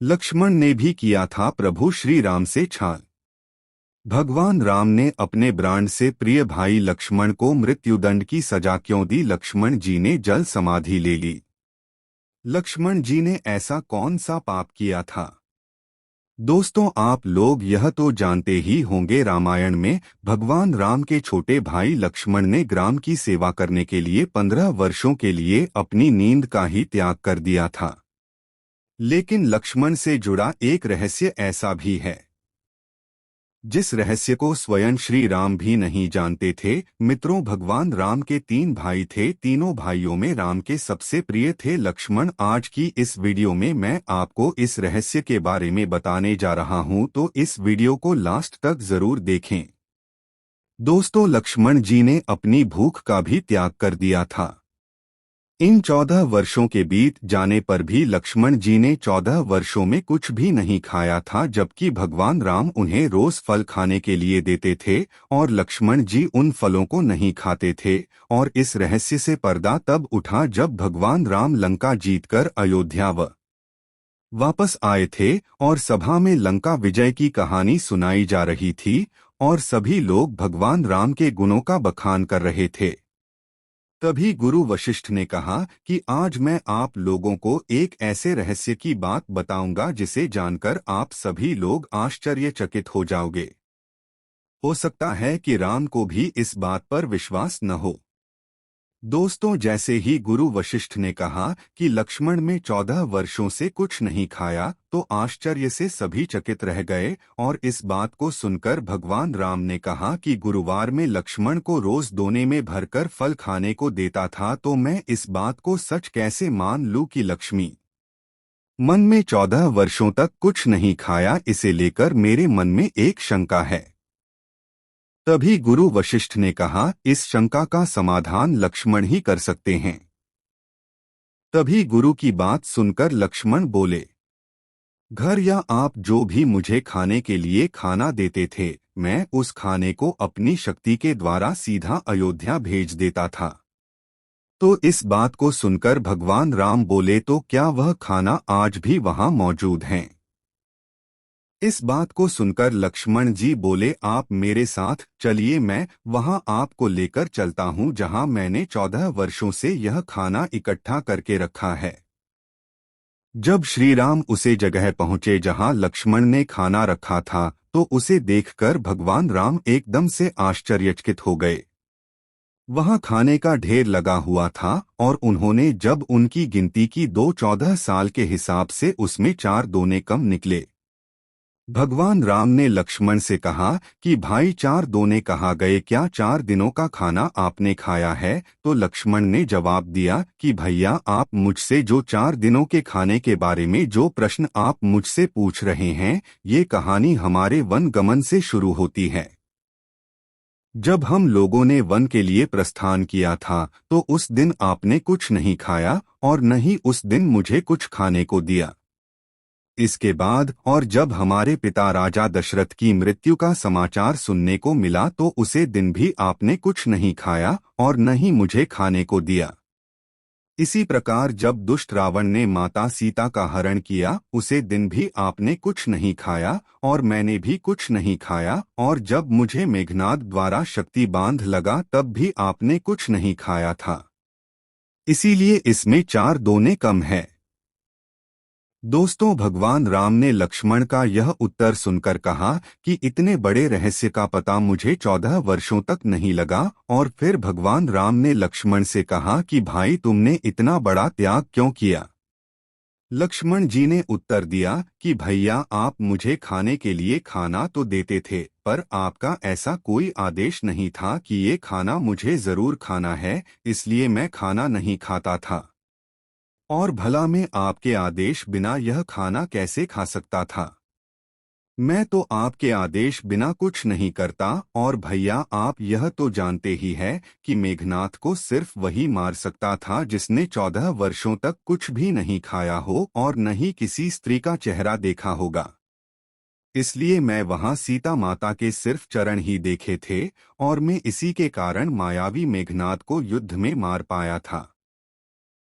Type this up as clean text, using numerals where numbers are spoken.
लक्ष्मण ने भी किया था प्रभु श्री राम से छल। भगवान राम ने अपने प्राण से प्रिय भाई लक्ष्मण को मृत्युदंड की सजा क्यों दी? लक्ष्मण जी ने जल समाधि ले ली। लक्ष्मण जी ने ऐसा कौन सा पाप किया था? दोस्तों, आप लोग यह तो जानते ही होंगे, रामायण में भगवान राम के छोटे भाई लक्ष्मण ने ग्राम की सेवा करने के लिए 15 वर्षों के लिए अपनी नींद का ही त्याग कर दिया था। लेकिन लक्ष्मण से जुड़ा एक रहस्य ऐसा भी है जिस रहस्य को स्वयं श्री राम भी नहीं जानते थे। मित्रों, भगवान राम के 3 भाई थे। तीनों भाइयों में राम के सबसे प्रिय थे लक्ष्मण। आज की इस वीडियो में मैं आपको इस रहस्य के बारे में बताने जा रहा हूं, तो इस वीडियो को लास्ट तक जरूर देखें। दोस्तों, लक्ष्मण जी ने अपनी भूख का भी त्याग कर दिया था। इन 14 वर्षों के बीत जाने पर भी लक्ष्मण जी ने 14 वर्षों में कुछ भी नहीं खाया था, जबकि भगवान राम उन्हें रोज फल खाने के लिए देते थे और लक्ष्मण जी उन फलों को नहीं खाते थे। और इस रहस्य से पर्दा तब उठा जब भगवान राम लंका जीतकर अयोध्या वापस आए थे और सभा में लंका विजय की कहानी सुनाई जा रही थी और सभी लोग भगवान राम के गुणों का बखान कर रहे थे। तभी गुरु वशिष्ठ ने कहा कि आज मैं आप लोगों को एक ऐसे रहस्य की बात बताऊंगा जिसे जानकर आप सभी लोग आश्चर्यचकित हो जाओगे। हो सकता है कि राम को भी इस बात पर विश्वास न हो। दोस्तों, जैसे ही गुरु वशिष्ठ ने कहा कि लक्ष्मण में 14 वर्षों से कुछ नहीं खाया, तो आश्चर्य से सभी चकित रह गए। और इस बात को सुनकर भगवान राम ने कहा कि गुरुवार में लक्ष्मण को रोज दोने में भरकर फल खाने को देता था, तो मैं इस बात को सच कैसे मान लूं कि लक्ष्मी मन में 14 वर्षों तक कुछ नहीं खाया? इसे लेकर मेरे मन में एक शंका है। तभी गुरु वशिष्ठ ने कहा, इस शंका का समाधान लक्ष्मण ही कर सकते हैं। तभी गुरु की बात सुनकर लक्ष्मण बोले, घर या आप जो भी मुझे खाने के लिए खाना देते थे, मैं उस खाने को अपनी शक्ति के द्वारा सीधा अयोध्या भेज देता था। तो इस बात को सुनकर भगवान राम बोले, तो क्या वह खाना आज भी वहां मौजूद है? इस बात को सुनकर लक्ष्मण जी बोले, आप मेरे साथ चलिए, मैं वहां आपको लेकर चलता हूं जहां मैंने 14 वर्षों से यह खाना इकट्ठा करके रखा है। जब श्री राम उसे जगह पहुंचे जहां लक्ष्मण ने खाना रखा था, तो उसे देखकर भगवान राम एकदम से आश्चर्यचकित हो गए। वहां खाने का ढेर लगा हुआ था और उन्होंने जब उनकी गिनती की, 14 साल के हिसाब से उसमें 4 दोने कम निकले। भगवान राम ने लक्ष्मण से कहा कि भाई, 4 दोने कहाँ गए? क्या 4 दिनों का खाना आपने खाया है? तो लक्ष्मण ने जवाब दिया कि भैया, आप मुझसे जो 4 दिनों के खाने के बारे में जो प्रश्न आप मुझसे पूछ रहे हैं, ये कहानी हमारे वन गमन से शुरू होती है। जब हम लोगों ने वन के लिए प्रस्थान किया था, तो उस दिन आपने कुछ नहीं खाया और न ही उस दिन मुझे कुछ खाने को दिया। इसके बाद और जब हमारे पिता राजा दशरथ की मृत्यु का समाचार सुनने को मिला, तो उसे दिन भी आपने कुछ नहीं खाया और न ही मुझे खाने को दिया। इसी प्रकार जब दुष्ट रावण ने माता सीता का हरण किया, उसे दिन भी आपने कुछ नहीं खाया और मैंने भी कुछ नहीं खाया। और जब मुझे मेघनाद द्वारा शक्ति बांध लगा, तब भी आपने कुछ नहीं खाया था। इसीलिए इसमें 4 दोने कम है। दोस्तों, भगवान राम ने लक्ष्मण का यह उत्तर सुनकर कहा कि इतने बड़े रहस्य का पता मुझे 14 वर्षों तक नहीं लगा। और फिर भगवान राम ने लक्ष्मण से कहा कि भाई, तुमने इतना बड़ा त्याग क्यों किया? लक्ष्मण जी ने उत्तर दिया कि भैया, आप मुझे खाने के लिए खाना तो देते थे, पर आपका ऐसा कोई आदेश नहीं था कि ये खाना मुझे जरूर खाना है, इसलिए मैं खाना नहीं खाता था। और भला मैं आपके आदेश बिना यह खाना कैसे खा सकता था? मैं तो आपके आदेश बिना कुछ नहीं करता। और भैया, आप यह तो जानते ही है कि मेघनाथ को सिर्फ वही मार सकता था जिसने 14 वर्षों तक कुछ भी नहीं खाया हो और न ही किसी स्त्री का चेहरा देखा होगा। इसलिए मैं वहां सीता माता के सिर्फ चरण ही देखे थे और मैं इसी के कारण मायावी मेघनाथ को युद्ध में मार पाया था।